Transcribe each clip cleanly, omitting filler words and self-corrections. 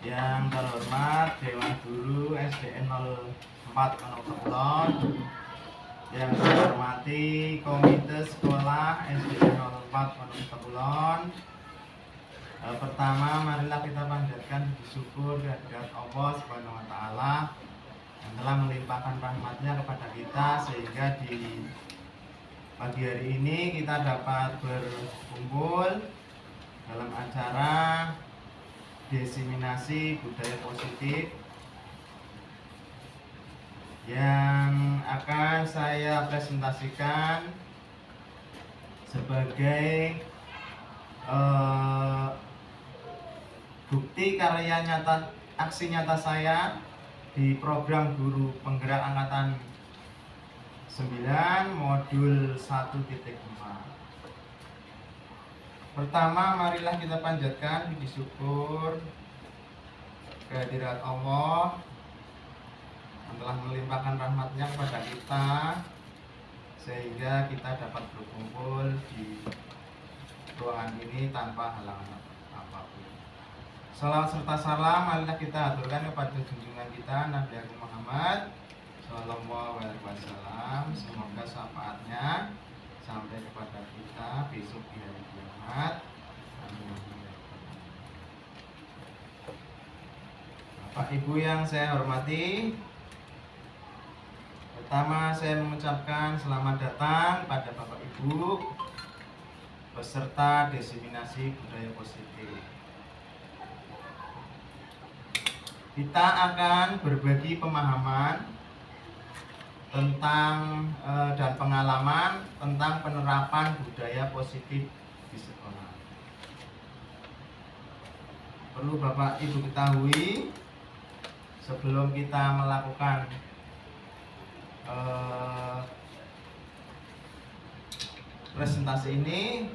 Yang terhormat Dewan Guru SDN 04 Pondok, yang saya hormati Komite Sekolah SDN 04 Pondok. Pertama, marilah kita panjatkan puji syukur kehadirat Allah Subhanahu wa Ta'ala yang telah melimpahkan rahmatnya kepada kita, sehingga di pagi hari ini kita dapat berkumpul dalam acara diseminasi budaya positif yang akan saya presentasikan sebagai bukti karya nyata, aksi nyata saya di program Guru Penggerak Angkatan 9 modul 1.4. Pertama, marilah kita panjatkan puji syukur kehadirat Allah yang telah melimpahkan rahmatnya kepada kita, sehingga kita dapat berkumpul di ruangan ini tanpa halangan apapun. Salawat serta salam marilah kita aturkan kepada junjungan kita Nabi Agung Muhammad Sallallahu Alaihi Wasallam. Semoga syafaatnya sampai kepada kita besok di hari kiamat. Amin. Bapak Ibu yang saya hormati, pertama saya mengucapkan selamat datang pada Bapak Ibu peserta diseminasi budaya positif. Kita akan berbagi pemahaman tentang dan pengalaman tentang penerapan budaya positif di sekolah. Perlu Bapak Ibu ketahui, sebelum kita melakukan presentasi ini,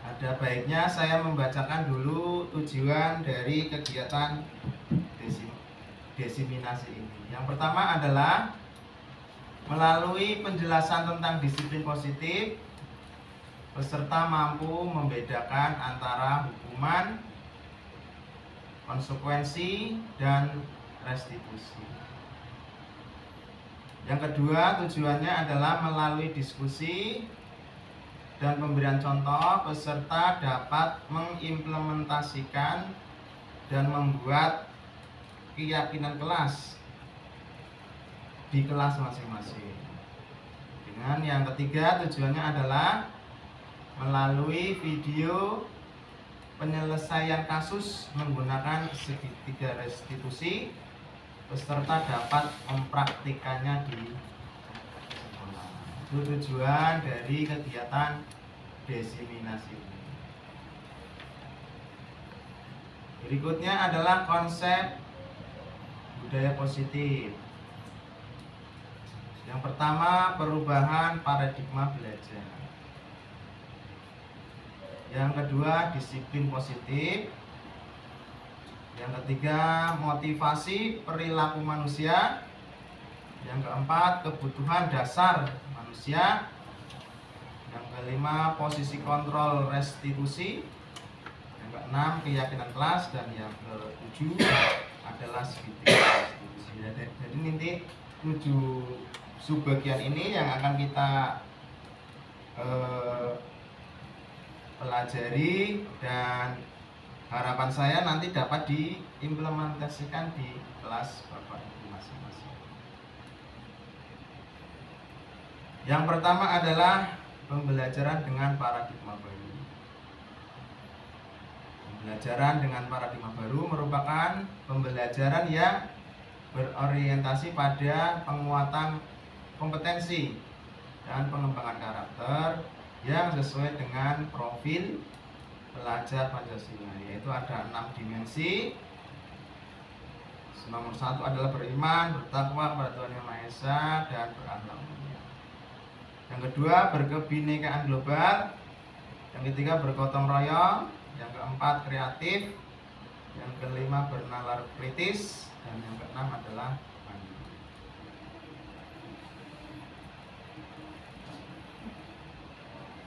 ada baiknya saya membacakan dulu tujuan dari kegiatan diseminasi ini. Yang pertama adalah melalui penjelasan tentang disiplin positif, peserta mampu membedakan antara hukuman, konsekuensi, dan restitusi. Yang kedua, tujuannya adalah melalui diskusi dan pemberian contoh, peserta dapat mengimplementasikan dan membuat keyakinan kelas di kelas masing-masing. Dengan yang ketiga, tujuannya adalah melalui video penyelesaian kasus menggunakan segitiga restitusi, peserta dapat mempraktikannya di sekolah. Itu tujuan dari kegiatan diseminasi ini. Berikutnya adalah konsep budaya positif. Yang pertama, perubahan paradigma belajar. Yang kedua, disiplin positif. Yang ketiga, motivasi perilaku manusia. Yang keempat, kebutuhan dasar manusia. Yang kelima, posisi kontrol restitusi. Yang keenam, keyakinan kelas. Dan yang ketujuh adalah segitiga restitusi. Jadi nanti 7 subbagian ini yang akan kita pelajari, dan harapan saya nanti dapat diimplementasikan di kelas Bapak Ibu masing-masing. Yang pertama adalah pembelajaran dengan paradigma baru. Pembelajaran dengan paradigma baru merupakan pembelajaran yang berorientasi pada penguatan kompetensi dan pengembangan karakter yang sesuai dengan profil pelajar Pancasila, yaitu ada 6 dimensi. Nomor 1 adalah beriman, bertakwa kepada Tuhan Yang Maha Esa, dan berakhlak mulia. Yang kedua, berkebinekaan global. Yang ketiga, bergotong royong. Yang keempat, kreatif. Yang kelima, bernalar kritis. Dan yang keenam adalah mandiri.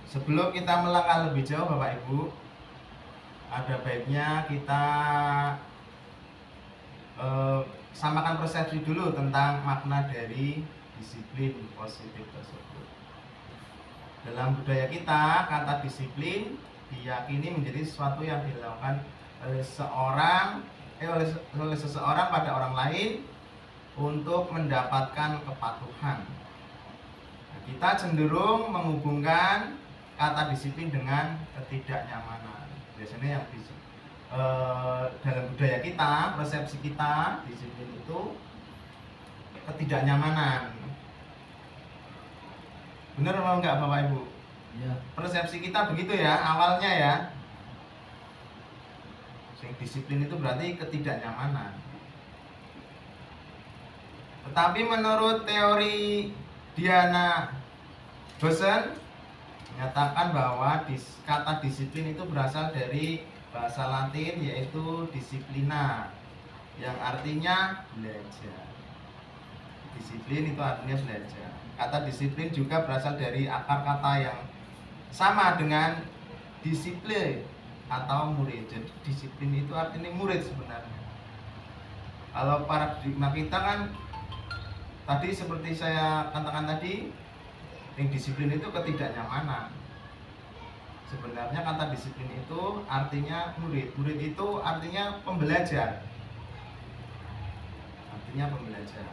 Sebelum kita melangkah lebih jauh Bapak Ibu, ada baiknya kita samakan persepsi dulu tentang makna dari disiplin positif tersebut. Dalam budaya kita, kata disiplin diyakini menjadi sesuatu yang dilakukan oleh seseorang pada orang lain untuk mendapatkan kepatuhan. Nah, kita cenderung menghubungkan kata disiplin dengan ketidaknyamanan. Biasanya yang dalam budaya kita, persepsi kita, disiplin itu ketidaknyamanan. Benar atau enggak Bapak Ibu? Ya. Persepsi kita begitu ya, awalnya ya. Disiplin itu berarti ketidaknyamanan. Tetapi menurut teori Diana Gosen menyatakan bahwa kata disiplin itu berasal dari bahasa Latin yaitu disiplina, yang artinya belajar. Disiplin itu artinya belajar. Kata disiplin juga berasal dari akar kata yang sama dengan disiplin atau murid. Jadi disiplin itu artinya murid sebenarnya. Kalau paradigma kita kan tadi seperti saya katakan tadi, yang disiplin itu ketidaknyamanan. Sebenarnya kata disiplin itu artinya murid. Murid itu artinya pembelajar. Artinya pembelajar.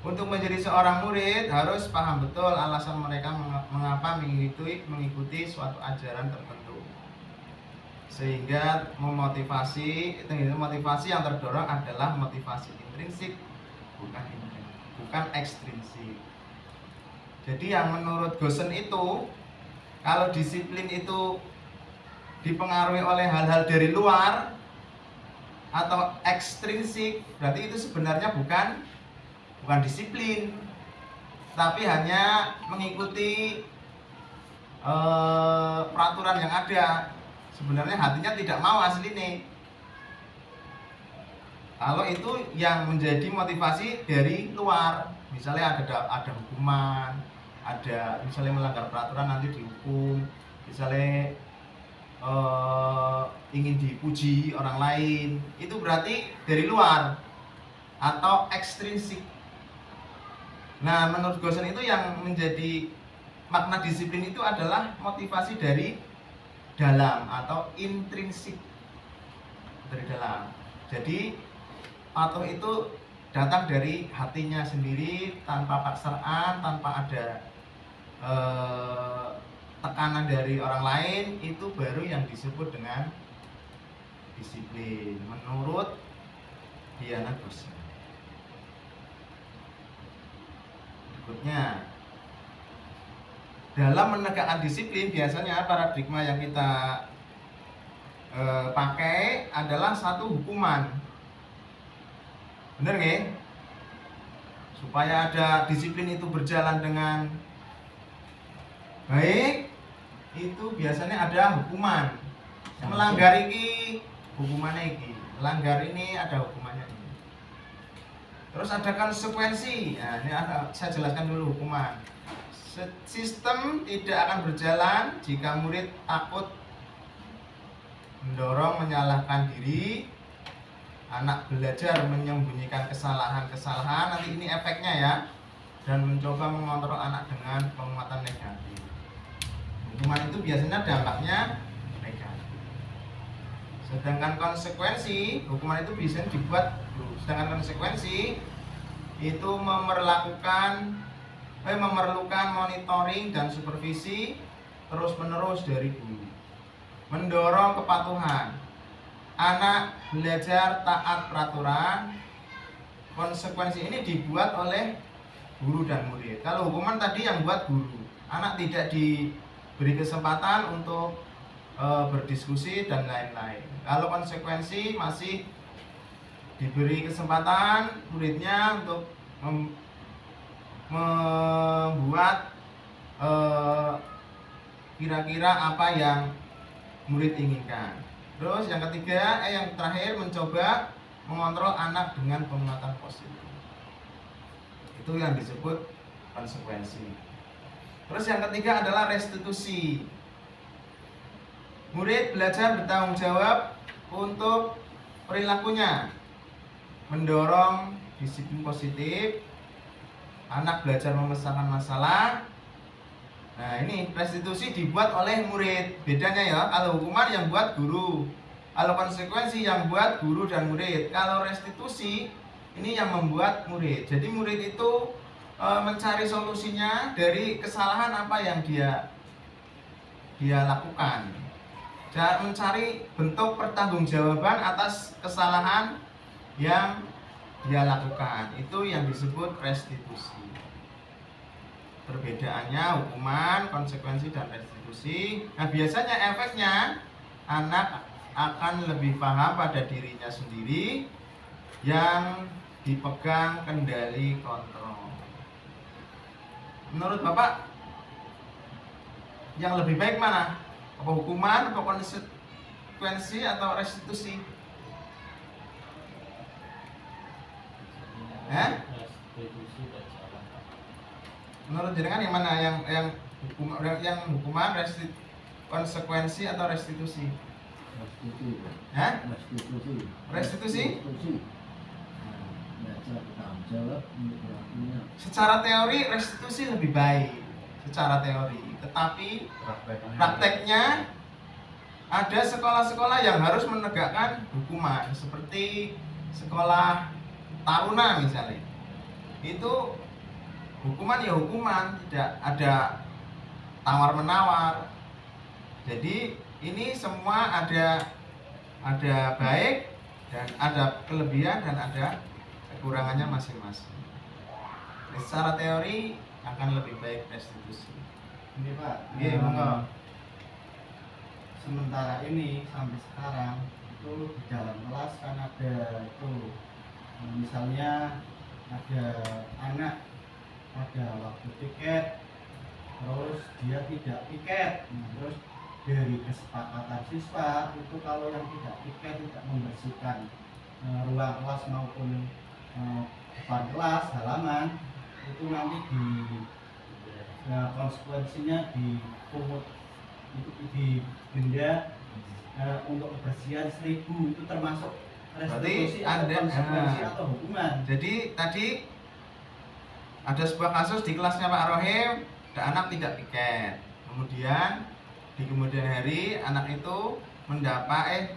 Untuk menjadi seorang murid harus paham betul alasan mereka mengapa mengikuti suatu ajaran tertentu. Sehingga motivasi yang terdorong adalah motivasi intrinsik, bukan ekstrinsik. Jadi yang menurut Gosen itu, kalau disiplin itu dipengaruhi oleh hal-hal dari luar atau ekstrinsik, berarti itu sebenarnya bukan disiplin, tapi hanya mengikuti peraturan yang ada. Sebenarnya hatinya tidak mau aslinya. Kalau itu yang menjadi motivasi dari luar, misalnya ada hukuman, ada misalnya melanggar peraturan nanti dihukum, misalnya ingin dipuji orang lain, itu berarti dari luar atau ekstrinsik. Nah, menurut Gosen itu yang menjadi makna disiplin itu adalah motivasi dari dalam atau intrinsik, dari dalam. Jadi patuh itu datang dari hatinya sendiri, tanpa paksaan, tanpa ada tekanan dari orang lain. Itu baru yang disebut dengan disiplin menurut Diana Gosen. Berikutnya, dalam menegakkan disiplin biasanya paradigma yang kita pakai adalah satu hukuman. Bener nggak? Supaya ada disiplin itu berjalan dengan baik, itu biasanya ada hukuman. Melanggar ini hukumannya ini, melanggar ini ada hukumannya ini. Terus ada konsekuensi. Nah, ini saya jelaskan dulu hukuman. Sistem tidak akan berjalan jika murid takut, mendorong, menyalahkan diri, anak belajar menyembunyikan kesalahan. Nanti ini efeknya ya, dan mencoba mengontrol anak dengan penguatan negatif. Hukuman itu biasanya dampaknya negatif. Sedangkan konsekuensi, hukuman itu bisa dibuat. Sedangkan konsekuensi itu memerlukan monitoring dan supervisi terus-menerus dari guru. Mendorong kepatuhan. Anak belajar taat peraturan. Konsekuensi ini dibuat oleh guru dan murid. Kalau hukuman tadi yang buat guru, anak tidak diberi kesempatan untuk berdiskusi dan lain-lain. Kalau konsekuensi masih diberi kesempatan muridnya untuk membuat kira-kira apa yang murid inginkan. Terus yang terakhir mencoba mengontrol anak dengan penguatan positif. Itu yang disebut konsekuensi. Terus yang ketiga adalah restitusi. Murid belajar bertanggung jawab untuk perilakunya. mendorong disiplin positif, anak belajar memecahkan masalah. Nah, ini restitusi dibuat oleh murid. Bedanya ya, kalau hukuman yang buat guru, kalau konsekuensi yang buat guru dan murid. Kalau restitusi ini yang membuat murid. Jadi murid itu mencari solusinya dari kesalahan apa yang dia lakukan. Dan mencari bentuk pertanggungjawaban atas kesalahan yang dia lakukan. Itu yang disebut restitusi. Perbedaannya hukuman, konsekuensi, dan restitusi. Nah, biasanya efeknya anak akan lebih paham pada dirinya sendiri yang dipegang kendali kontrol. Menurut Bapak, yang lebih baik mana? Apa hukuman, apa konsekuensi, atau restitusi? Menurut jenengan yang mana? Yang hukuman, konsekuensi, atau restitusi? Restitusi. Secara teori restitusi lebih baik, secara teori. Tetapi prakteknya ada sekolah-sekolah yang harus menegakkan hukuman, seperti sekolah taruna misalnya. Itu hukuman ya hukuman, tidak ada tawar-menawar. Jadi ini semua ada baik dan ada kelebihan dan ada kekurangannya masing-masing. Secara teori akan lebih baik restitusi. Ini Pak, monggo. Sementara ini sampai sekarang itu di dalam kelas kan ada itu, misalnya ada anak ada waktu piket, terus dia tidak piket, terus dari kesepakatan siswa itu kalau yang tidak piket tidak membersihkan ruang kelas maupun depan kelas halaman, itu nanti konsekuensinya dipungut, itu di denda untuk kebersihan 1000. Itu termasuk restitusi atau konsekuensi atau hukuman. Jadi tadi ada sebuah kasus di kelasnya Pak Rohim, ada anak tidak piket. Kemudian di kemudian hari anak itu mendapat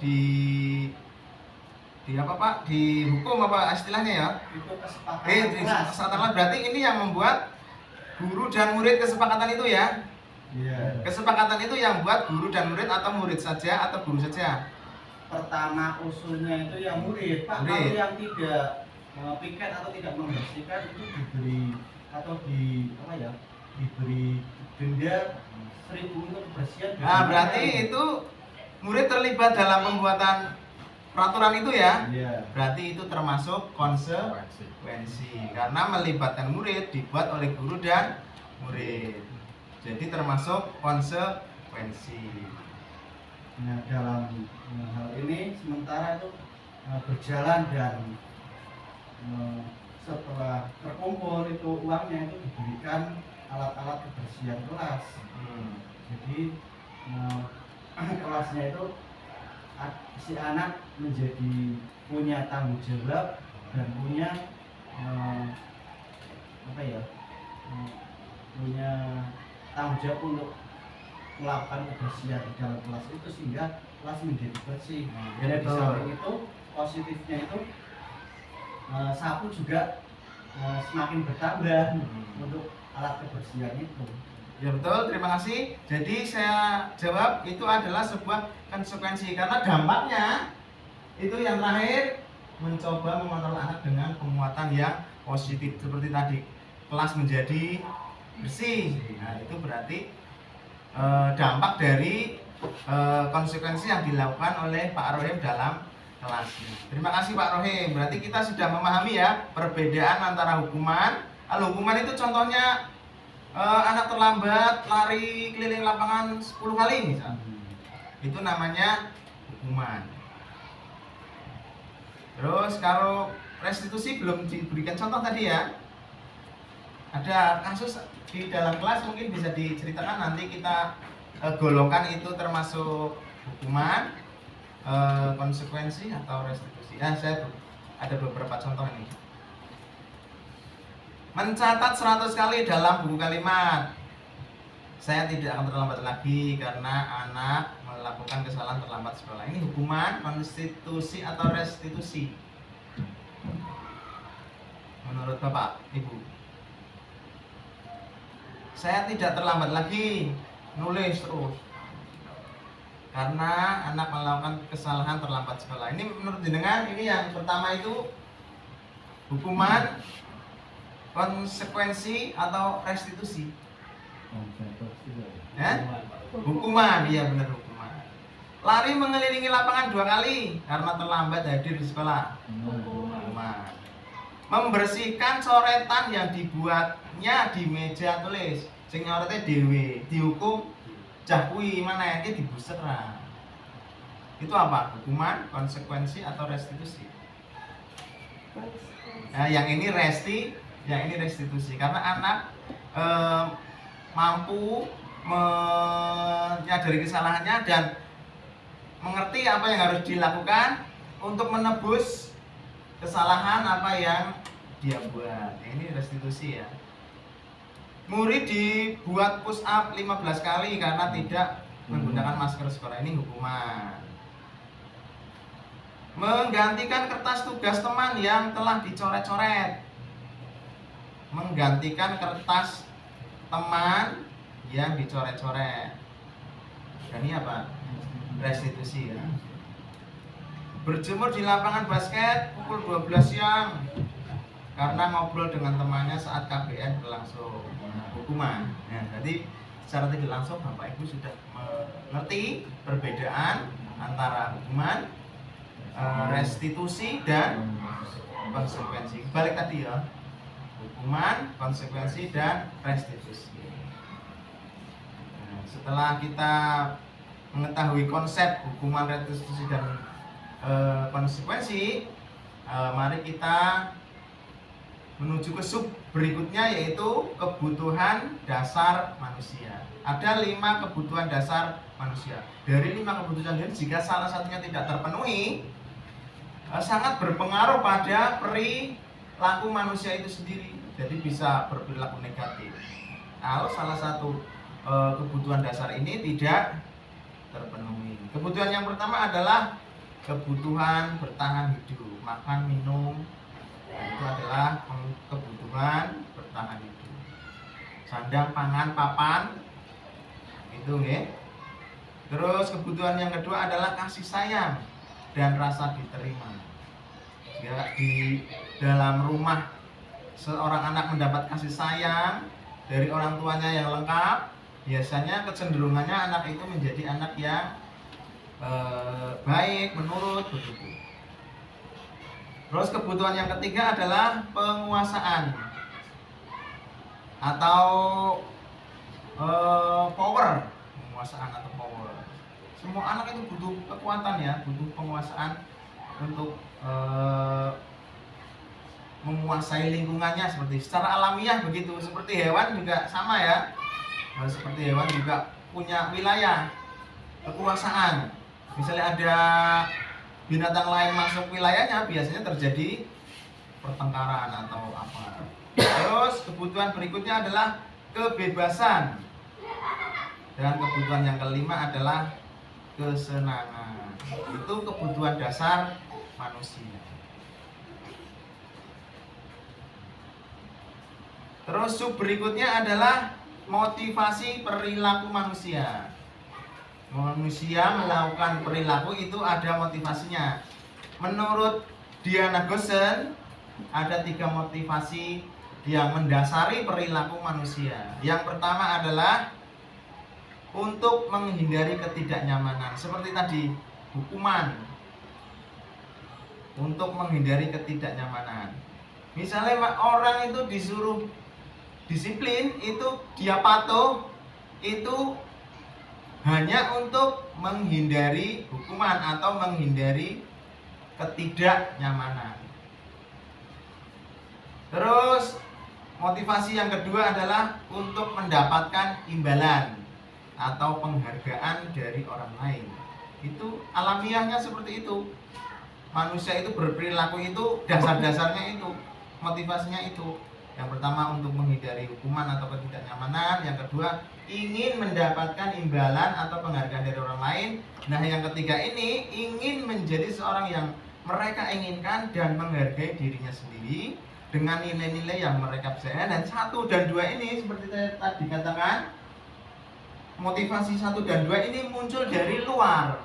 dihukum apa istilahnya ya? Itu kesepakatan. Berarti ini yang membuat guru dan murid kesepakatan itu ya? Iya. Kesepakatan itu yang buat guru dan murid atau murid saja atau guru saja? Pertama usulnya itu yang murid, Pak. Kalau yang tidak piket atau tidak membersihkan itu diberi denda 1000 untuk kebersihan. Nah, berarti itu murid terlibat dalam pembuatan peraturan itu ya? Iya. Berarti itu termasuk konsekuensi karena melibatkan murid, dibuat oleh guru dan murid. Jadi termasuk konsekuensi. Nah, dalam hal ini sementara itu berjalan dan setelah terkumpul itu uangnya itu diberikan alat-alat kebersihan kelas. Jadi kelasnya itu si anak menjadi punya tanggung jawab dan punya punya tanggung jawab untuk melakukan kebersihan di dalam kelas itu sehingga kelas menjadi bersih. Dan di samping itu positifnya itu sapu juga semakin bertambah untuk alat kebersihan itu. Ya betul, terima kasih. Jadi saya jawab itu adalah sebuah konsekuensi karena dampaknya itu yang terakhir mencoba mengontrol anak dengan penguatan yang positif seperti tadi, kelas menjadi bersih. Nah, itu berarti dampak dari konsekuensi yang dilakukan oleh Pak Rohim dalam kelasnya. Terima kasih Pak Rohim. Berarti kita sudah memahami ya perbedaan antara hukuman. Kalau hukuman itu contohnya anak terlambat lari keliling lapangan 10 kali misalnya. Itu namanya hukuman. Terus kalau restitusi belum diberikan contoh tadi ya. Ada kasus di dalam kelas mungkin bisa diceritakan, nanti kita golongkan itu termasuk hukuman, konsekuensi atau restitusi. Saya tuh Ada beberapa contoh ini. Mencatat 100 kali dalam buku kalimat. Saya tidak akan terlambat lagi karena anak melakukan kesalahan terlambat sekolah. Ini hukuman, konstitusi atau restitusi? Menurut Bapak, Ibu? Saya tidak terlambat lagi, nulis terus. Karena anak melakukan kesalahan terlambat sekolah. Ini menurut jenengan, ini yang pertama itu hukuman, konsekuensi atau restitusi? Hukuman, iya benar hukuman. Lari mengelilingi lapangan 2 kali karena terlambat hadir di sekolah. Hukuman. Membersihkan coretan yang dibuatnya di meja tulis. Sing nyorete dhewe, dihukum cah kuwi mana iki dibuset ra. Itu apa? Hukuman, konsekuensi atau restitusi? Nah, yang ini restitusi karena anak mampu menyadari kesalahannya dan mengerti apa yang harus dilakukan untuk menebus kesalahan apa yang dia buat. Ini restitusi ya. Murid dibuat push up 15 kali karena tidak menggunakan masker sekolah. Ini hukuman. Menggantikan kertas tugas teman yang telah dicoret-coret. Menggantikan kertas teman yang dicoret-coret. Dan ini apa? Restitusi ya. Berjemur di lapangan basket pukul 12 siang karena ngobrol dengan temannya saat KBN berlangsung. Hukuman. Nah, jadi secara tidak langsung Bapak Ibu sudah mengerti perbedaan antara hukuman, restitusi dan konsekuensi. Balik tadi ya. Hukuman, konsekuensi dan restitusi. Nah, setelah kita mengetahui konsep hukuman, restitusi dan konsekuensi, mari kita menuju ke sub berikutnya, yaitu kebutuhan dasar manusia. Ada 5 kebutuhan dasar manusia. Dari 5 kebutuhan ini, jika salah satunya tidak terpenuhi, sangat berpengaruh pada perilaku manusia itu sendiri. Jadi bisa berperilaku negatif. Kalau salah satu kebutuhan dasar ini tidak terpenuhi. Kebutuhan yang pertama adalah kebutuhan bertahan hidup, makan, minum. Itu adalah kebutuhan bertahan hidup. Sandang, pangan, papan, itu nggih. Terus kebutuhan yang kedua adalah kasih sayang dan rasa diterima. Ya, di dalam rumah seorang anak mendapat kasih sayang dari orang tuanya yang lengkap, biasanya kecenderungannya anak itu menjadi anak yang baik, menurut, begitu. Terus kebutuhan yang ketiga adalah penguasaan atau power, penguasaan atau power. Semua anak itu butuh kekuatan ya, butuh penguasaan untuk menguasai lingkungannya, seperti secara alamiah begitu. Seperti hewan juga sama ya. Seperti hewan juga punya wilayah kekuasaan. Misalnya ada binatang lain masuk wilayahnya, biasanya terjadi pertengkaran atau apa. Terus kebutuhan berikutnya adalah kebebasan. Dan kebutuhan yang kelima adalah kesenangan. Itu kebutuhan dasar manusia. Terus sub berikutnya adalah motivasi perilaku manusia. Manusia melakukan perilaku itu ada motivasinya. Menurut Diana Gossen, ada 3 motivasi yang mendasari perilaku manusia. Yang pertama adalah untuk menghindari ketidaknyamanan. Seperti tadi, hukuman untuk menghindari ketidaknyamanan. Misalnya orang itu disuruh disiplin, itu dia patuh, itu hanya untuk menghindari hukuman atau menghindari ketidaknyamanan. Terus motivasi yang kedua adalah untuk mendapatkan imbalan atau penghargaan dari orang lain. Itu alamiahnya seperti itu. manusia itu berperilaku itu dasar-dasarnya itu, motivasinya itu. Yang pertama untuk menghindari hukuman atau ketidaknyamanan, yang kedua ingin mendapatkan imbalan atau penghargaan dari orang lain. Nah, yang ketiga ini ingin menjadi seorang yang mereka inginkan dan menghargai dirinya sendiri dengan nilai-nilai yang mereka percaya. Dan 1 dan 2 ini seperti saya tadi katakan, motivasi 1 dan 2 ini muncul dari luar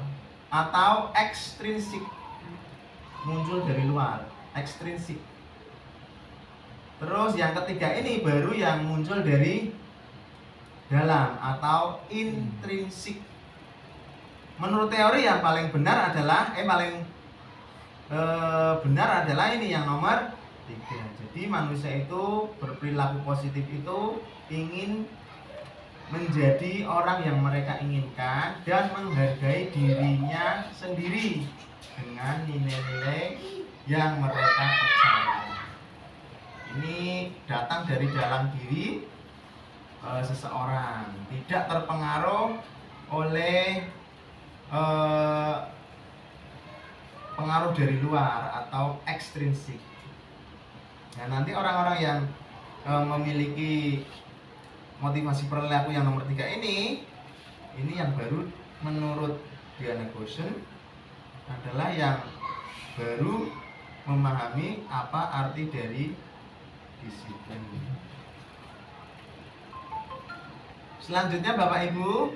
atau ekstrinsik. Muncul dari luar, ekstrinsik. Terus yang ketiga ini baru yang muncul dari dalam atau intrinsik. Menurut teori yang paling benar adalah benar adalah ini yang nomor 3. Jadi manusia itu berperilaku positif itu ingin menjadi orang yang mereka inginkan dan menghargai dirinya sendiri dengan nilai-nilai yang mereka percaya. Ini datang dari dalam diri seseorang, tidak terpengaruh oleh pengaruh dari luar atau ekstrinsik. Nah, nanti orang-orang yang memiliki motivasi perilaku yang nomor 3 ini yang baru menurut Diana Goshen adalah yang baru memahami apa arti dari disiplin. Selanjutnya Bapak Ibu,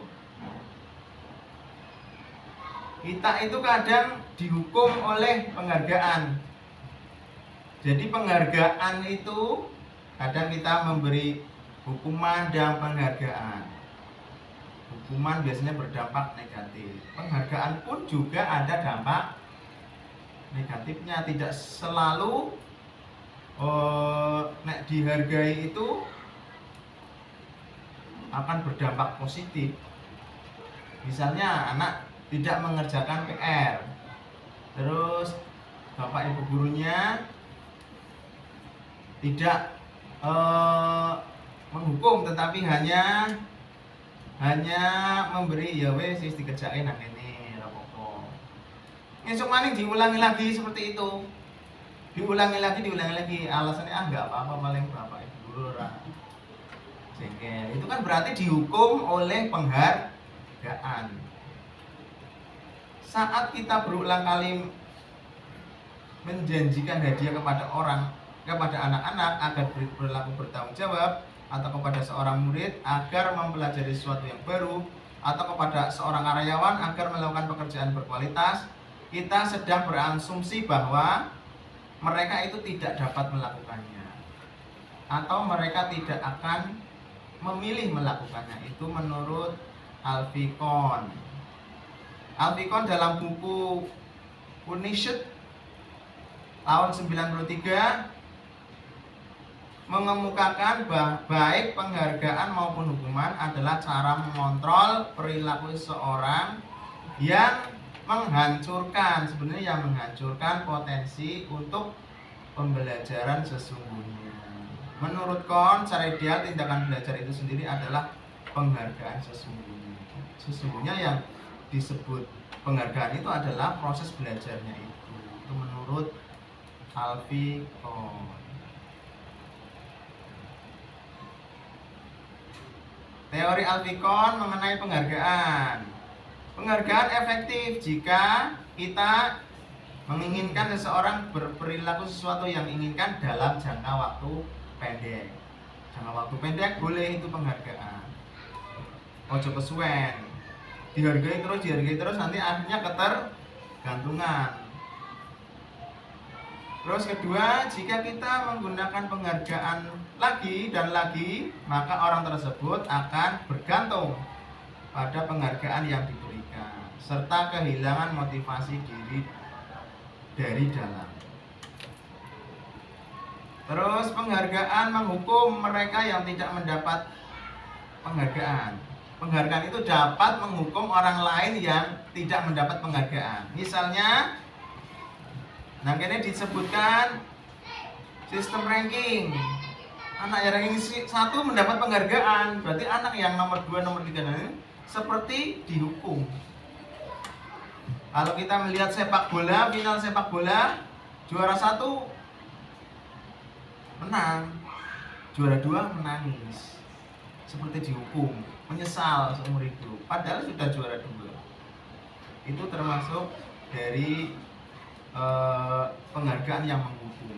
kita itu kadang dihukum oleh penghargaan. Jadi penghargaan itu kadang kita memberi hukuman dan penghargaan. Hukuman biasanya berdampak negatif. Penghargaan pun juga ada dampak negatifnya. Tidak selalu nek dihargai itu akan berdampak positif. Misalnya anak tidak mengerjakan PR, terus bapak ibu gurunya tidak menghukum, tetapi hanya memberi ya wes dikerjain nang ini rapopo. Esok maning diulangi lagi seperti itu. Diulangi lagi, alasannya enggak apa-apa, paling bapak ibu guru ora jengkel. Itu kan berarti dihukum oleh penghargaan. Saat kita berulang kali menjanjikan hadiah kepada anak-anak agar berlaku bertanggung jawab, atau kepada seorang murid agar mempelajari sesuatu yang baru, atau kepada seorang karyawan agar melakukan pekerjaan berkualitas, kita sedang berasumsi bahwa mereka itu tidak dapat melakukannya atau mereka tidak akan memilih melakukannya. Itu menurut Alfie Kohn. Alfie Kohn dalam buku Punished tahun 93 mengemukakan baik penghargaan maupun hukuman adalah cara mengontrol perilaku seseorang yang menghancurkan potensi untuk pembelajaran sesungguhnya. Menurut Kohn, secara ideal tindakan belajar itu sendiri adalah penghargaan sesungguhnya. Sesungguhnya yang disebut penghargaan itu adalah proses belajarnya itu. Itu menurut Alfie Kohn. Teori Alfie Kohn mengenai penghargaan. Penghargaan efektif jika kita menginginkan seseorang berperilaku sesuatu yang inginkan dalam jangka waktu pendek. Jangka waktu pendek boleh itu penghargaan. Ojo kesuwen. Dihargai terus nanti akhirnya ketergantungan. Terus kedua, jika kita menggunakan penghargaan lagi dan lagi, maka orang tersebut akan bergantung pada penghargaan yang diberikan serta kehilangan motivasi diri dari dalam. Terus penghargaan menghukum mereka yang tidak mendapat penghargaan. Penghargaan itu dapat menghukum orang lain yang tidak mendapat penghargaan. Misalnya, nah ini disebutkan sistem ranking. Anak yang ranking 1 mendapat penghargaan, berarti anak yang nomor 2, nomor 3 ini seperti dihukum. Kalau kita melihat sepak bola, final sepak bola, juara 1 menang, juara 2 menangis, seperti dihukum, menyesal seumur hidup, padahal sudah juara 2. Itu termasuk dari penghargaan yang menghukum.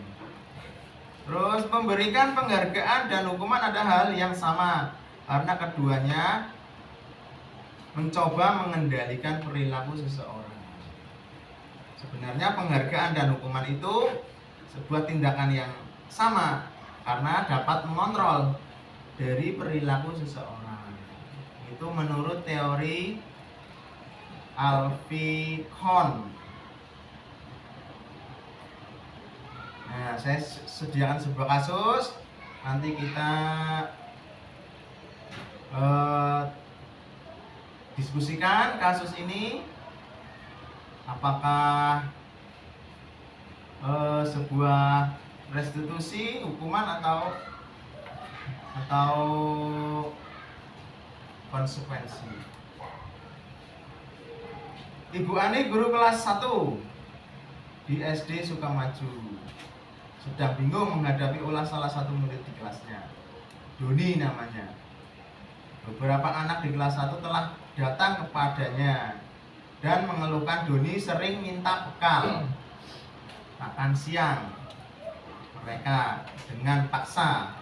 Terus memberikan penghargaan dan hukuman ada hal yang sama, karena keduanya mencoba mengendalikan perilaku seseorang. Sebenarnya penghargaan dan hukuman itu sebuah tindakan yang sama, karena dapat mengontrol dari perilaku seseorang. Itu menurut teori Alfie Kohn. Nah, saya sediakan sebuah kasus. Nanti kita diskusikan kasus ini. Apakah sebuah restitusi, hukuman atau konsekuensi. Ibu Ani guru kelas 1 di SD Sukamaju sedang bingung menghadapi ulah salah satu murid di kelasnya. Doni namanya. Beberapa anak di kelas 1 telah datang kepadanya dan mengeluhkan Doni sering minta bekal makan siang mereka dengan paksa.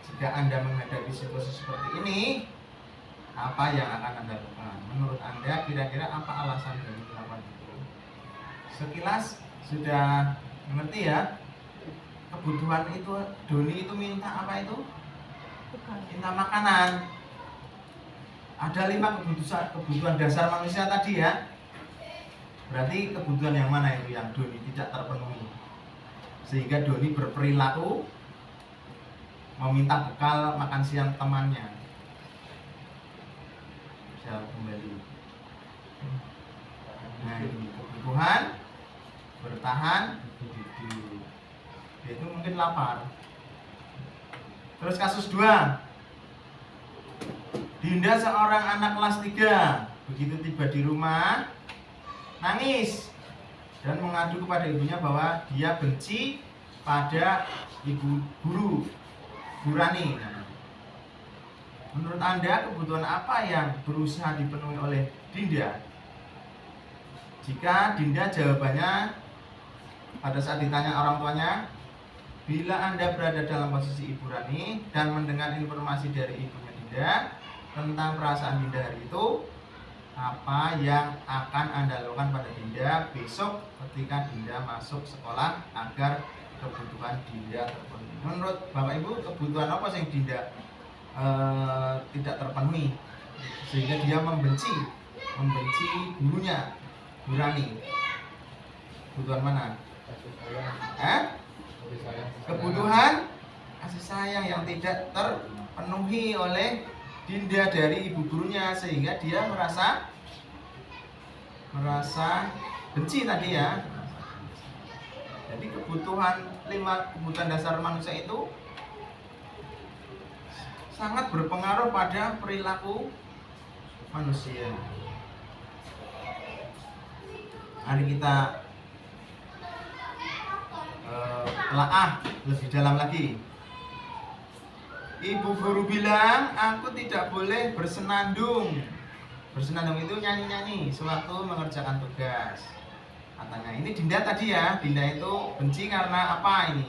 Jika Anda menghadapi situasi seperti ini, apa yang akan Anda lakukan? Menurut Anda kira-kira apa alasan Doni melakukan itu? Sekilas sudah mengerti ya, kebutuhan itu Doni itu minta apa itu? Minta makanan. Ada 5 kebutuhan dasar manusia tadi ya. Berarti kebutuhan yang mana itu yang Doni tidak terpenuhi, sehingga Doni berperilaku meminta bekal makan siang temannya. Saya kembali. Nah, ini kebutuhan bertahan hidup, yaitu mungkin lapar. Terus kasus 2, Dinda seorang anak kelas 3 begitu tiba di rumah nangis dan mengadu kepada ibunya bahwa dia benci pada ibu guru Rani. Menurut Anda kebutuhan apa yang berusaha dipenuhi oleh Dinda? Jika Dinda jawabannya pada saat ditanya orang tuanya, bila Anda berada dalam posisi Ibu Rani dan mendengar informasi dari ibunya Dinda tentang perasaan Dinda hari itu, apa yang akan Anda lakukan pada Dinda besok ketika Dinda masuk sekolah agar kebutuhan Dinda terpenuhi? Menurut Bapak Ibu, kebutuhan apa sih yang Dinda tidak terpenuhi sehingga dia membenci gurunya, Bu Rani? Kebutuhan mana? Kebutuhan kasih sayang yang tidak terpenuhi oleh Dinda dari ibu gurunya, sehingga dia merasa benci tadi ya. Jadi kebutuhan 5 kebutuhan dasar manusia itu sangat berpengaruh pada perilaku manusia. Mari kita telaah lebih dalam lagi. Ibu guru bilang aku tidak boleh bersenandung. Bersenandung itu nyanyi-nyanyi sewaktu mengerjakan tugas. Katanya ini Dinda tadi ya. Dinda itu benci karena apa ini?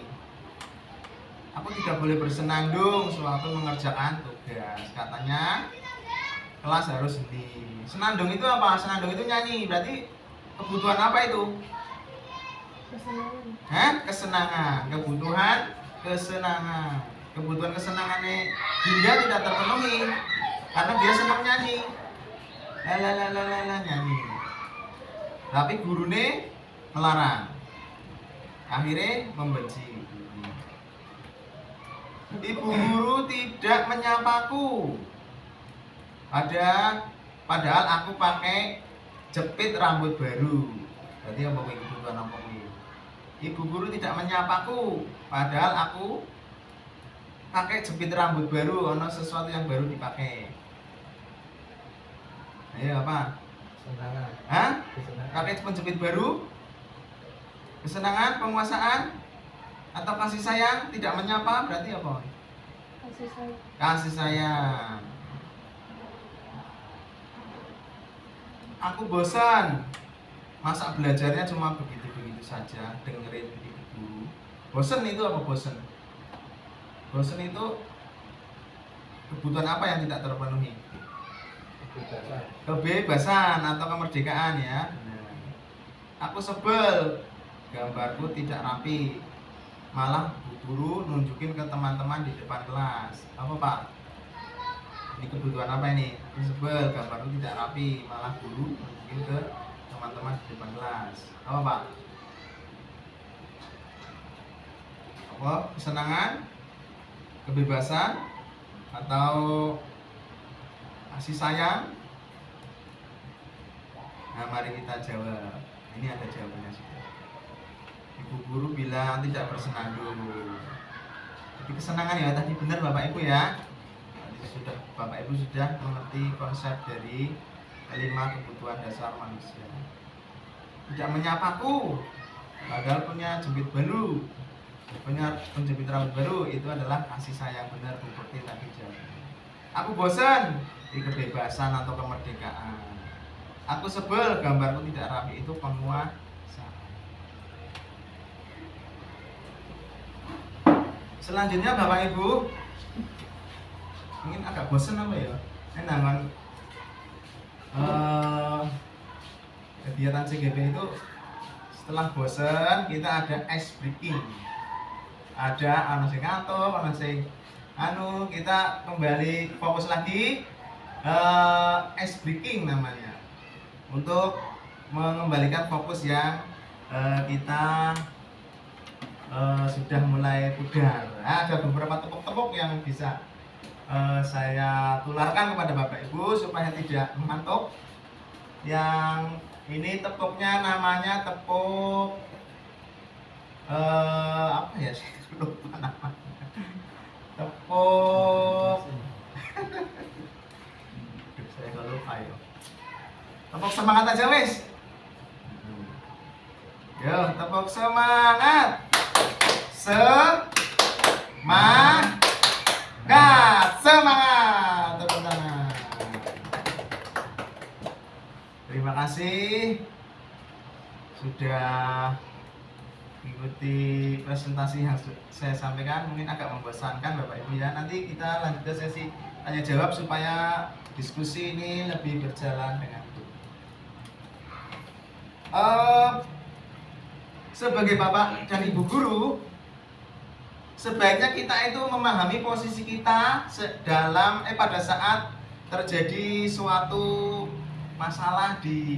Aku tidak boleh bersenandung sewaktu mengerjakan tugas. Katanya kelas harus hening. Senandung itu apa? Senandung itu nyanyi. Berarti kebutuhan apa itu? Kesenangan. Kesenangan. Kebutuhan kesenangan. Kebutuhan kesenangannya Dinda tidak terpenuhi karena dia senang nyanyi. Lalalala nyanyi. Tapi gurune melarang. Akhirnya membenci. Ibu guru tidak menyapaku. Padahal aku pakai jepit rambut baru. Berarti apa kebutuhan apa ini? Ibu guru tidak menyapaku, padahal aku pakai jepit rambut baru, ono sesuatu yang baru dipakai. Ayo apa? Hah? Pakai penjepit baru? Kesenangan, penguasaan, atau kasih sayang? Tidak menyapa berarti apa? Kasih sayang. Kasih sayang. Aku bosan. Masa belajarnya cuma begitu-begitu saja, dengerin ibu guru. Bosan itu apa bosan? Bosan itu kebutuhan apa yang tidak terpenuhi? Kebebasan atau kemerdekaan ya. Aku sebel, gambarku tidak rapi. Malah bu guru nunjukin ke teman-teman di depan kelas. Apa Pak? Ini kebutuhan apa ini? Aku sebel, gambarku tidak rapi. Malah guru nunjukin ke teman-teman di depan kelas. Apa Pak? Apa? Kesenangan? Kebebasan? Atau kasih sayang? Nah, mari kita jawab. Ini ada jawabannya sudah. Ibu guru bilang tidak bersenandung. Jadi kesenangan ya tadi benar Bapak Ibu ya. Tadi sudah Bapak Ibu sudah mengerti konsep dari 5 kebutuhan dasar manusia. Tidak menyapaku, padahal punya jepit baru, punya penjepit rambut baru, itu adalah kasih sayang benar seperti tadi jawab. Aku bosan, di kebebasan atau kemerdekaan. Aku sebel, gambarku tidak rapi, itu penguasaan. Selanjutnya Bapak Ibu, mungkin agak bosan apa ya? Enakan kegiatan CGP itu setelah bosan kita ada ice breaking. Ada anu sing ngantuk, anu sing kita kembali fokus lagi ice breaking namanya. Untuk mengembalikan fokus yang kita sudah mulai pudar. Nah, ada beberapa tepuk-tepuk yang bisa saya tularkan kepada Bapak Ibu supaya tidak mengantuk. Yang ini tepuknya namanya tepuk apa ya? Saya lupa namanya. Tepuk saya nggak lupa ya. Tepuk semangat aja wis. Yo, tepuk semangat. Semangat. Tepuk tangan. Terima kasih sudah mengikuti presentasi yang saya sampaikan. Mungkin agak membosankan Bapak Ibu ya. Nanti kita lanjut ke sesi tanya jawab supaya diskusi ini lebih berjalan dengan baik. Sebagai Bapak dan Ibu guru, sebaiknya kita itu memahami posisi kita dalam pada saat terjadi suatu masalah di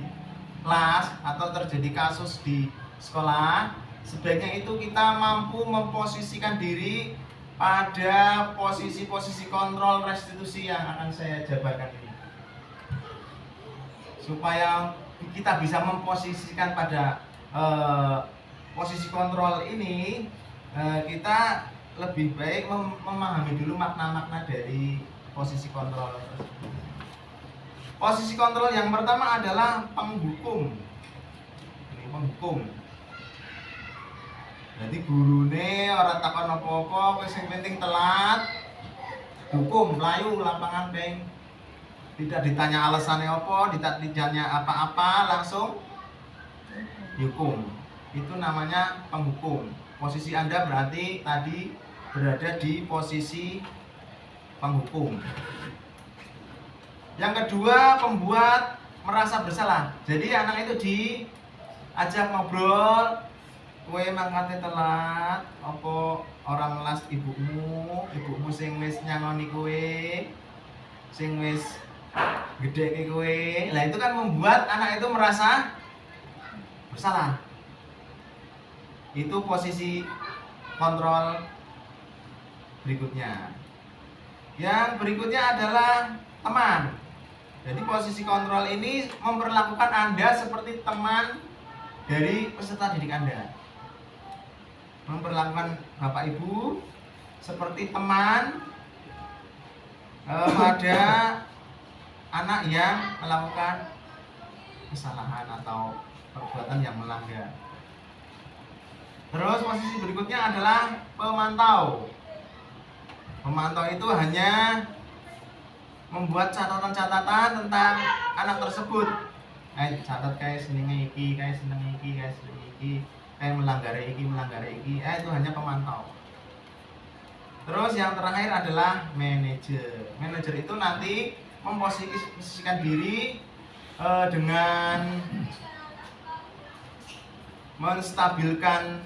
kelas atau terjadi kasus di sekolah. Sebaiknya itu kita mampu memposisikan diri pada posisi-posisi kontrol restitusi yang akan saya jabarkan ini, supaya kita bisa memposisikan pada posisi kontrol ini. Kita lebih baik memahami dulu makna-makna dari posisi kontrol tersebut. Posisi kontrol yang pertama adalah penghukum. Ini penghukum. Jadi gurune ora takon apa-apa, wis sing penting telat. Hukum mlayu lapangan peng. Tidak ditanya alasannya apa, tidak ditanya apa-apa, langsung hukum. Itu namanya penghukum. Posisi Anda berarti tadi berada di posisi penghukum. Yang kedua, pembuat merasa bersalah. Jadi anak itu diajak ngobrol, kowe mangkate telat, apa orang melas ibumu sing wis nyangoni kowe, sing wis gedheke kowe. Lah itu kan membuat anak itu merasa bersalah. Itu posisi kontrol berikutnya. Yang berikutnya adalah teman. Jadi posisi kontrol ini memperlakukan Anda seperti teman dari peserta didik Anda. Memperlakukan Bapak Ibu seperti teman pada anak yang melakukan kesalahan atau perbuatan yang melanggar. Terus posisi berikutnya adalah pemantau. Pemantau itu hanya membuat catatan-catatan tentang anak tersebut. Catat kayak senengnya iki, kayak senengnya iki, kayak senengnya iki, kayak melanggar iki. Itu hanya pemantau. Terus yang terakhir adalah manajer. Manajer itu nanti memposisikan diri dengan menstabilkan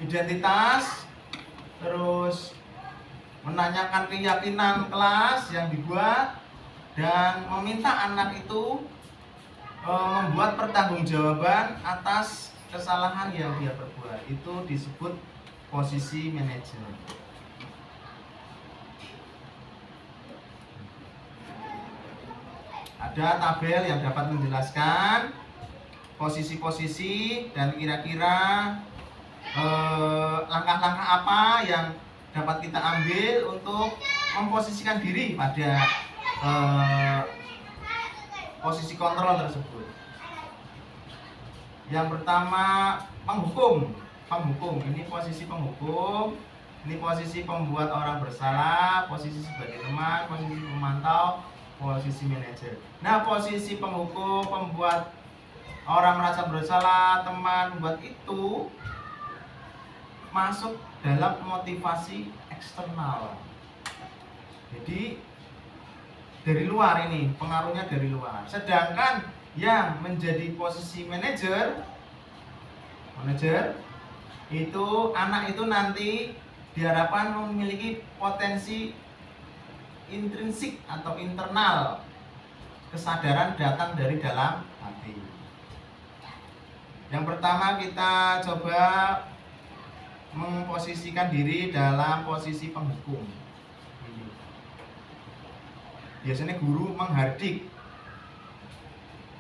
identitas, terus menanyakan keyakinan kelas yang dibuat, dan meminta anak itu membuat pertanggungjawaban atas kesalahan yang dia perbuat. Itu disebut posisi manajer. Ada tabel yang dapat menjelaskan posisi-posisi dan kira-kira langkah-langkah apa yang dapat kita ambil untuk memposisikan diri pada posisi kontrol tersebut. Yang pertama, penghukum. Ini posisi penghukum, ini posisi pembuat orang bersalah, posisi sebagai teman, posisi pemantau, posisi manajer. Nah, posisi penghukum, pembuat orang merasa bersalah, teman, membuat itu masuk dalam motivasi eksternal. Jadi dari luar ini, pengaruhnya dari luar. Sedangkan yang menjadi posisi manajer itu anak itu nanti diharapkan memiliki potensi intrinsik atau internal, kesadaran datang dari dalam hati. Yang pertama, kita coba memposisikan diri dalam posisi penghukum. Biasanya guru menghardik,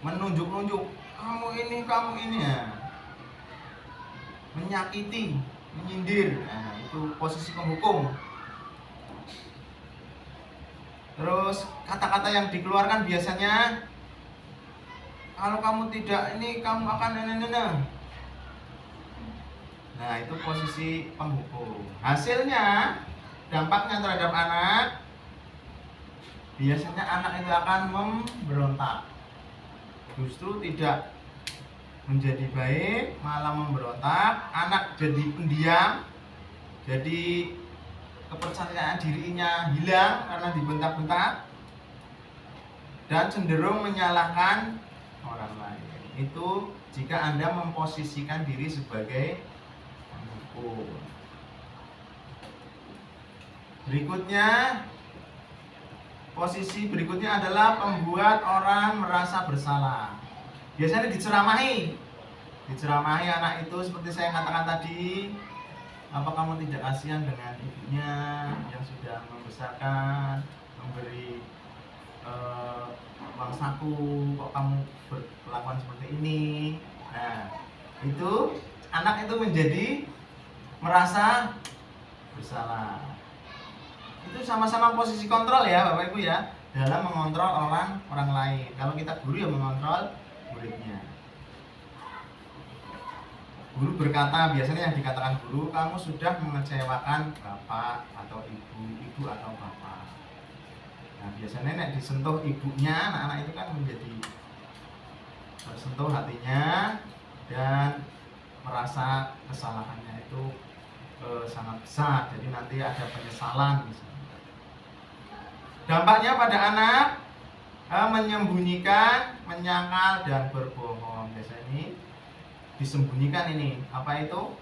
menunjuk-nunjuk, kamu ini ya, menyakiti, menyindir. Nah, itu posisi penghukum. Terus kata-kata yang dikeluarkan biasanya, kalau kamu tidak ini, kamu akan Nah, itu posisi penghukum. Hasilnya, dampaknya terhadap anak, biasanya anak itu akan memberontak. Justru tidak menjadi baik, malah memberontak. Anak jadi pendiam, jadi kepercayaan dirinya hilang karena dibentak-bentak, dan cenderung menyalahkan orang lain. Itu jika Anda memposisikan diri sebagai penghukum. Posisi berikutnya adalah pembuat orang merasa bersalah. Biasanya diceramahi anak itu, seperti saya katakan tadi. Apa kamu tidak kasihan dengan ibunya yang sudah membesarkan, memberi uang saku, kok kamu berkelakuan seperti ini? Nah, itu anak itu menjadi merasa bersalah. Itu sama-sama posisi kontrol ya Bapak Ibu ya, dalam mengontrol orang lain. Kalau kita guru ya mengontrol muridnya. Guru berkata, biasanya yang dikatakan guru, kamu sudah mengecewakan bapak atau ibu atau bapak. Nah, biasanya nek disentuh ibunya, anak-anak itu kan menjadi tersentuh hatinya dan merasa kesalahannya itu sangat besar. Jadi nanti ada penyesalan misalnya. Dampaknya pada anak, menyembunyikan, menyangkal, dan berbohong. Biasanya ini disembunyikan ini, apa itu?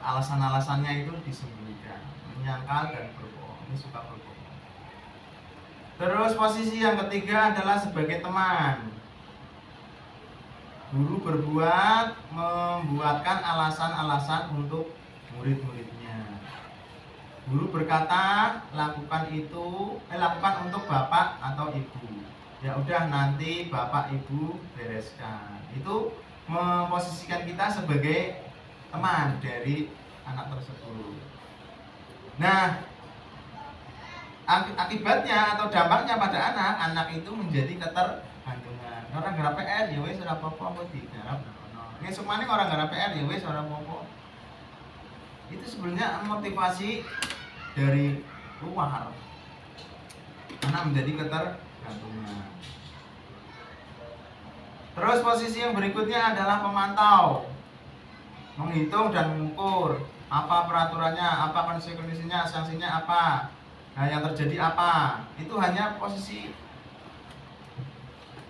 Alasan-alasannya itu disembunyikan, menyangkal dan berbohong. Ini suka berbohong. Terus posisi yang ketiga adalah sebagai teman. Guru membuatkan alasan-alasan untuk murid-muridnya. Guru berkata, lakukan untuk bapak atau ibu. Ya udah, nanti bapak ibu bereskan. Itu memposisikan kita sebagai teman dari anak tersebut. Nah, akibatnya atau dampaknya pada anak itu menjadi ketergantungan. Orang garap PR ya wis ora apa-apa kok digarap ngono. Ngesuk maning orang garap PR ya wis ora apa-apa. Itu sebenarnya motivasi dari luar. Anak menjadi ketergantungan. Terus posisi yang berikutnya adalah pemantau. Menghitung dan mengukur apa peraturannya, apa kondisinya, sanksinya apa, nah yang terjadi apa. Itu hanya posisi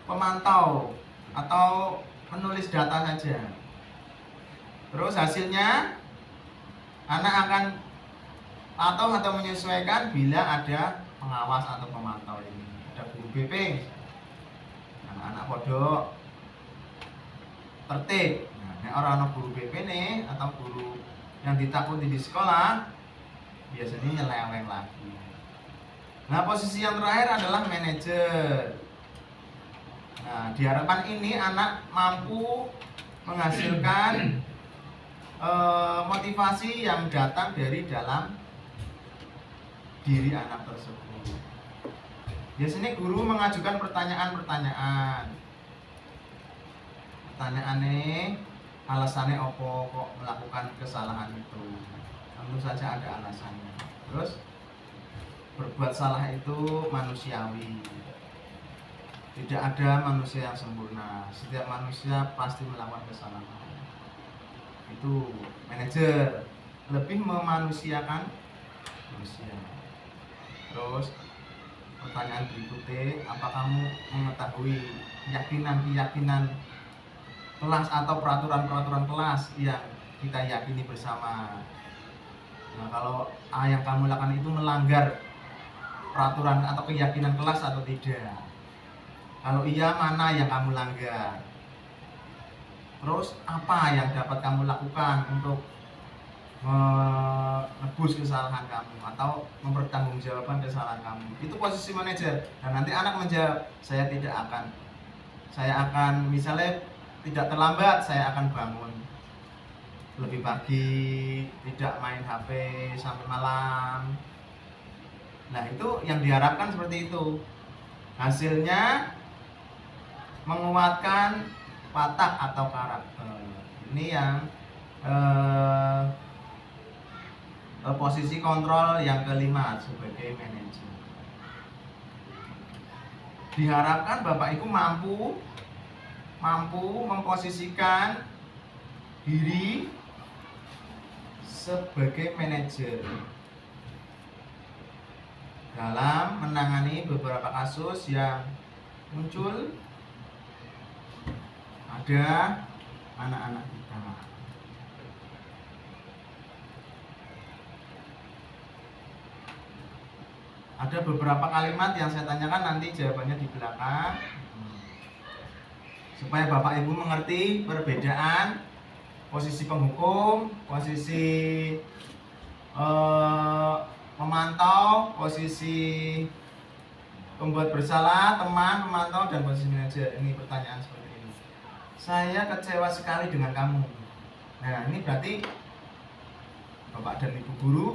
pemantau atau menulis data saja. Terus hasilnya anak akan patuh atau menyesuaikan bila ada pengawas atau pemantau ini. Ada guru BP, anak-anak pondok tertib. Nah, orang guru BP nih atau guru yang ditakuti di sekolah biasanya nyeleweng lagi. Nah, posisi yang terakhir adalah manajer. Nah, diharapkan ini anak mampu menghasilkan motivasi yang datang dari dalam diri anak tersebut. Biasanya guru mengajukan pertanyaan-pertanyaan. Pertanyaannya, alasannya opo kok melakukan kesalahan itu? Tentu saja ada alasannya. Terus berbuat salah itu manusiawi. Tidak ada manusia yang sempurna. Setiap manusia pasti melakukan kesalahan. Itu manajer lebih memanusiakan manusia. Terus pertanyaan berikutnya, apa kamu mengetahui keyakinan kelas atau peraturan kelas yang kita yakini bersama? Nah, kalau yang kamu lakukan itu melanggar peraturan atau keyakinan kelas atau tidak? Kalau iya, mana yang kamu langgar? Terus apa yang dapat kamu lakukan untuk menebus kesalahan kamu atau mempertanggungjawabkan kesalahan kamu? Itu posisi manajer. Dan nanti anak menjawab, saya akan misalnya tidak terlambat, saya akan bangun lebih pagi, tidak main HP sampai malam. Nah, itu yang diharapkan seperti itu. Hasilnya menguatkan watak atau karakter. Ini yang posisi kontrol yang kelima sebagai manajer. Diharapkan Bapak Ibu mampu memposisikan diri sebagai manajer dalam menangani beberapa kasus yang muncul ada anak-anak kita. Ada beberapa kalimat yang saya tanyakan, nanti jawabannya di belakang supaya Bapak Ibu mengerti perbedaan posisi penghukum, posisi memantau, posisi pembuat bersalah, teman, memantau, dan posisi manajer. Ini pertanyaan seperti ini. Saya kecewa sekali dengan kamu. Nah, ini berarti Bapak dan Ibu guru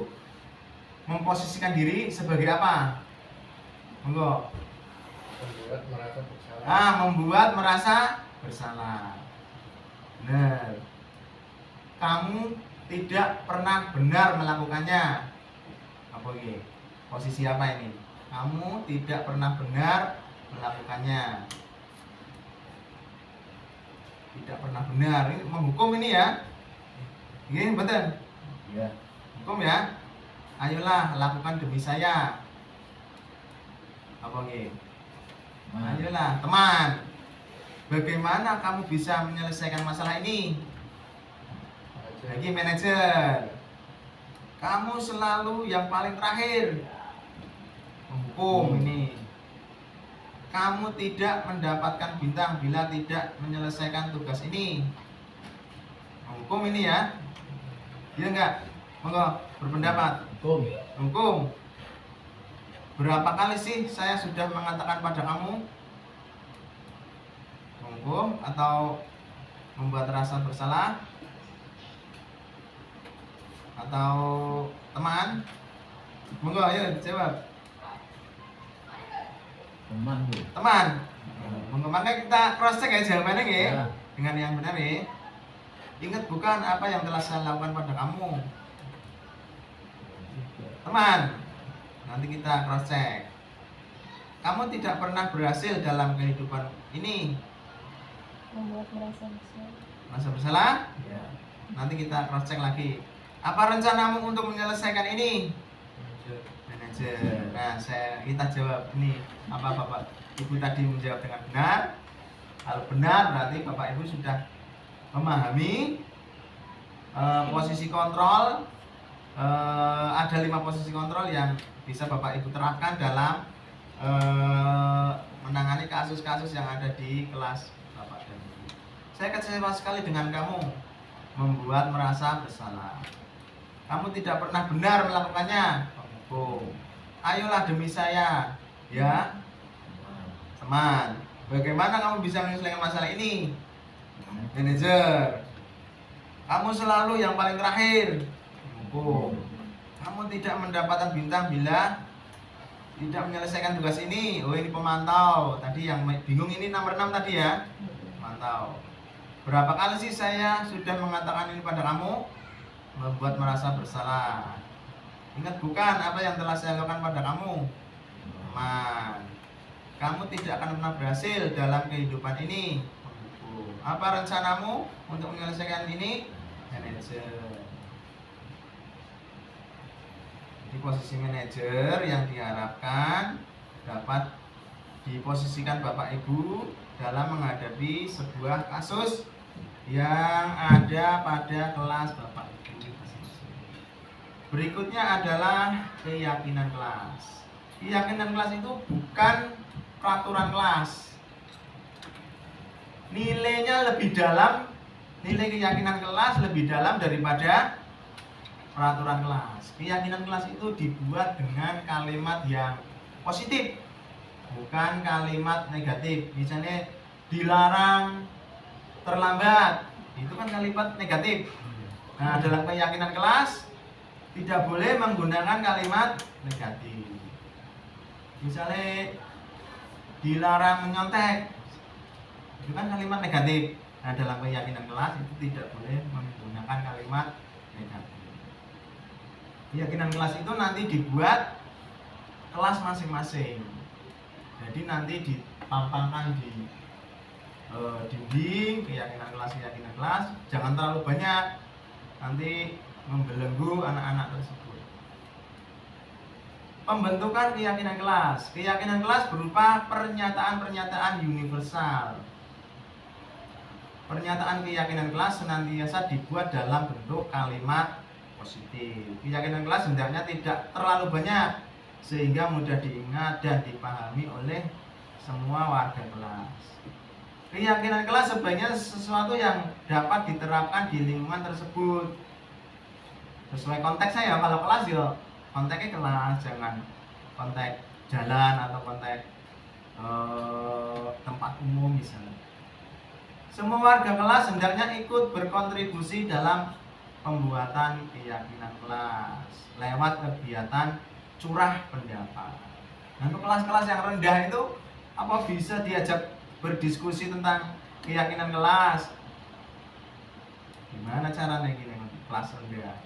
memposisikan diri sebagai apa? Monggo. Membuat merasa bersalah. Benar. Kamu tidak pernah benar melakukannya. Apa ini? Posisi apa ini? Kamu tidak pernah benar melakukannya. Tidak pernah benar. Ini menghukum ini ya. Ini betul. Iya. Hukum ya. Ayolah lakukan demi saya. Apa ini? Ayolah teman. Bagaimana kamu bisa menyelesaikan masalah ini? Lagi manajer. Kamu selalu yang paling terakhir. Menghukum ini. Kamu tidak mendapatkan bintang bila tidak menyelesaikan tugas ini. Menghukum ini ya. Iya enggak? Monggo berpendapat. Hukum. Berapa kali sih saya sudah mengatakan pada kamu menghukum atau membuat rasa bersalah atau teman? Monggo ayo jawab. Teman Bu. Teman. Mengembangkan kita cross check ya jawabannya ya. Ya. Dengan yang benar ya. Ingat bukan apa yang telah saya lakukan pada kamu. Teman. Nanti kita cross check. Kamu tidak pernah berhasil dalam kehidupan ini. Membuat merasa bersalah. Merasa bersalah? Ya. Nanti kita cross check lagi. Apa rencanamu untuk menyelesaikan ini? Manajer. Nah, kita jawab ini. Apa Bapak Ibu tadi menjawab dengan benar? Kalau benar berarti Bapak Ibu sudah memahami posisi kontrol. Ada 5 posisi kontrol yang bisa Bapak Ibu terapkan dalam menangani kasus-kasus yang ada di kelas Bapak dan Ibu. Saya kecewa sekali dengan kamu, membuat merasa bersalah. Kamu tidak pernah benar melakukannya. Penghukum. Ayolah demi saya, ya teman. Bagaimana kamu bisa menyelesaikan masalah ini? Manajer. Kamu selalu yang paling terakhir. Penghukum. Kamu tidak mendapatkan bintang bila tidak menyelesaikan tugas ini. Oh, ini pemantau. Tadi yang bingung ini nomor 6 tadi ya. Pemantau. Berapa kali sih saya sudah mengatakan ini pada kamu? Membuat merasa bersalah. Ingat bukan apa yang telah saya lakukan pada kamu? Teman. Kamu tidak akan pernah berhasil dalam kehidupan ini. Penghukum. Apa rencanamu untuk menyelesaikan ini? Manajer. Di posisi manajer yang diharapkan dapat diposisikan Bapak Ibu dalam menghadapi sebuah kasus yang ada pada kelas Bapak Ibu. Berikutnya adalah keyakinan kelas. Keyakinan kelas itu bukan peraturan kelas. Nilainya lebih dalam, nilai keyakinan kelas lebih dalam daripada peraturan kelas. Keyakinan kelas itu dibuat dengan kalimat yang positif, bukan kalimat negatif. Misalnya dilarang terlambat, itu kan kalimat negatif. Nah, dalam keyakinan kelas tidak boleh menggunakan kalimat negatif. Misalnya dilarang menyontek, itu kan kalimat negatif. Nah, dalam keyakinan kelas itu tidak boleh menggunakan kalimat negatif. Keyakinan kelas itu nanti dibuat kelas masing-masing. Jadi nanti dipampangkan di dinding keyakinan kelas, jangan terlalu banyak, nanti membelenggu anak-anak tersebut. Pembentukan keyakinan kelas. Keyakinan kelas berupa pernyataan-pernyataan universal. Pernyataan keyakinan kelas senantiasa dibuat dalam bentuk kalimat positif. Keyakinan kelas hendaknya tidak terlalu banyak sehingga mudah diingat dan dipahami oleh semua warga kelas. Keyakinan kelas sebaiknya sesuatu yang dapat diterapkan di lingkungan tersebut. Sesuai konteksnya ya, kalau kelas ya konteksnya kelas, jangan konteks jalan atau konteks tempat umum misalnya. Semua warga kelas hendaknya ikut berkontribusi dalam pembuatan keyakinan kelas lewat kegiatan curah pendapat. Nah, untuk kelas-kelas yang rendah itu apa bisa diajak berdiskusi tentang keyakinan kelas? Gimana caranya gini kelas rendah?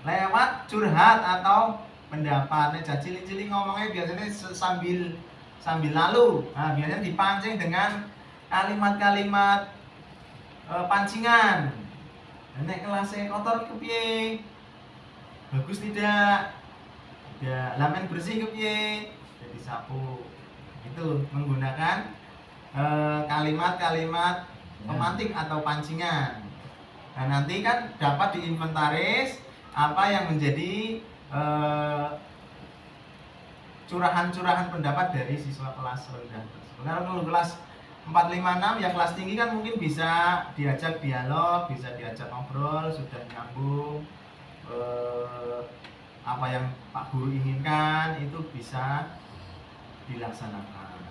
Lewat curhat atau pendapat. Nek cilik-cilik ngomongnya biasanya sambil lalu. Nah, biasanya dipancing dengan kalimat-kalimat pancingan. Nek kelasnya kotor kepiye? Bagus tidak? Ya, lamen bersih kepiye? Jadi sapu. Itu menggunakan kalimat-kalimat pemantik atau pancingan. Nah, nanti kan dapat diinventaris apa yang menjadi curahan-curahan pendapat dari siswa kelas rendah tersebut. Kalau kelas 4, 5, 6 ya kelas tinggi kan mungkin bisa diajak dialog, bisa diajak ngobrol, sudah nyambung apa yang Pak Guru inginkan itu bisa dilaksanakan.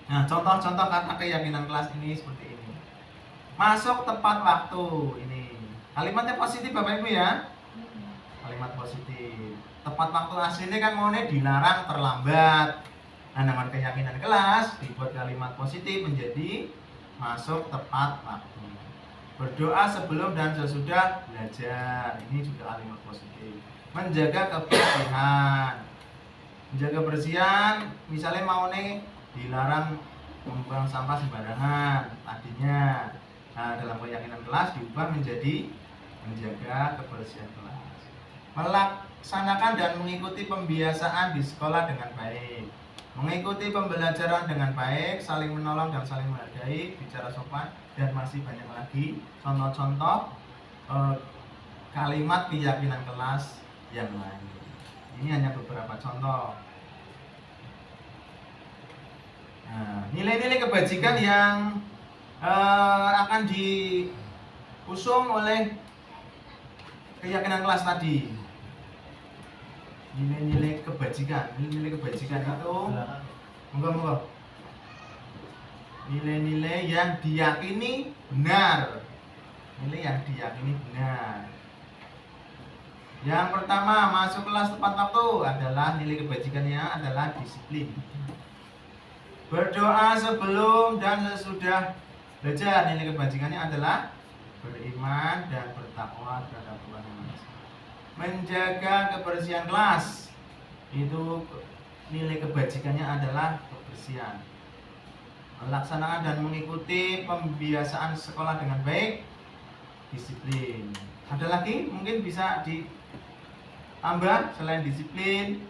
Nah, contoh-contoh kata keyakinan kelas ini seperti ini. Masuk tepat waktu ini. Kalimatnya positif Bapak Ibu ya. Kalimat positif. Tepat waktu aslinya kan maunya dilarang terlambat. Nah, dengan keyakinan kelas dibuat kalimat positif menjadi masuk tepat waktu. Berdoa sebelum dan sesudah belajar, ini juga kalimat positif. Menjaga kebersihan. Menjaga kebersihan, misalnya mau nih dilarang membuang sampah sembarangan tadinya. Nah, dalam keyakinan kelas diubah menjadi menjaga kebersihan kelas. Melaksanakan dan mengikuti pembiasaan di sekolah dengan baik. Mengikuti pembelajaran dengan baik, saling menolong dan saling menghargai, bicara sopan, dan masih banyak lagi contoh-contoh kalimat keyakinan kelas yang lain. Ini hanya beberapa contoh. Nah, nilai-nilai kebajikan yang akan diusung oleh keyakinan kelas tadi. Nilai-nilai kebajikan itu monggo. Nilai-nilai yang diyakini benar. Nilai yang diyakini benar. Yang pertama, masuk kelas tepat waktu adalah nilai kebajikannya adalah disiplin. Berdoa sebelum dan sesudah belajar, nilai kebajikannya adalah beriman dan bertakwa terhadap Tuhan Yang Maha Esa. Menjaga kebersihan kelas, itu nilai kebajikannya adalah kebersihan. Melaksanakan dan mengikuti pembiasaan sekolah dengan baik, disiplin. Ada lagi mungkin bisa ditambah selain disiplin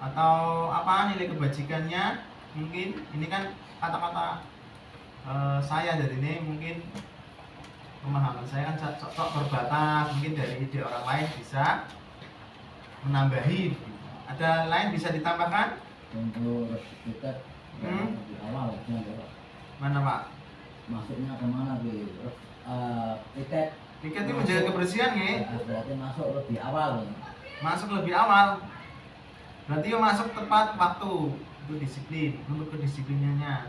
atau apa nilai kebajikannya? Mungkin ini kan kata-kata saya dari ini, mungkin pemahaman saya kan cocok terbatas, mungkin dari ide orang lain bisa menambahi. Ada lain bisa ditambahkan? Untuk kita di awal Mana Pak? masuknya kemana tiket Tiket itu menjaga kebersihan ya? berarti masuk lebih awal. Masuk lebih awal. Berarti ya masuk tepat waktu. Itu disiplin, untuk kedisiplinannya.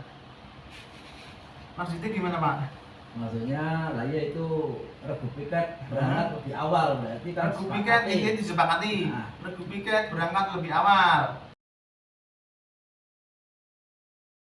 Maksudnya gimana Pak? Maksudnya lah ya itu regu piket berangkat lebih awal berarti kan Regu piket ini disepakati. Nah. Regu piket berangkat lebih awal.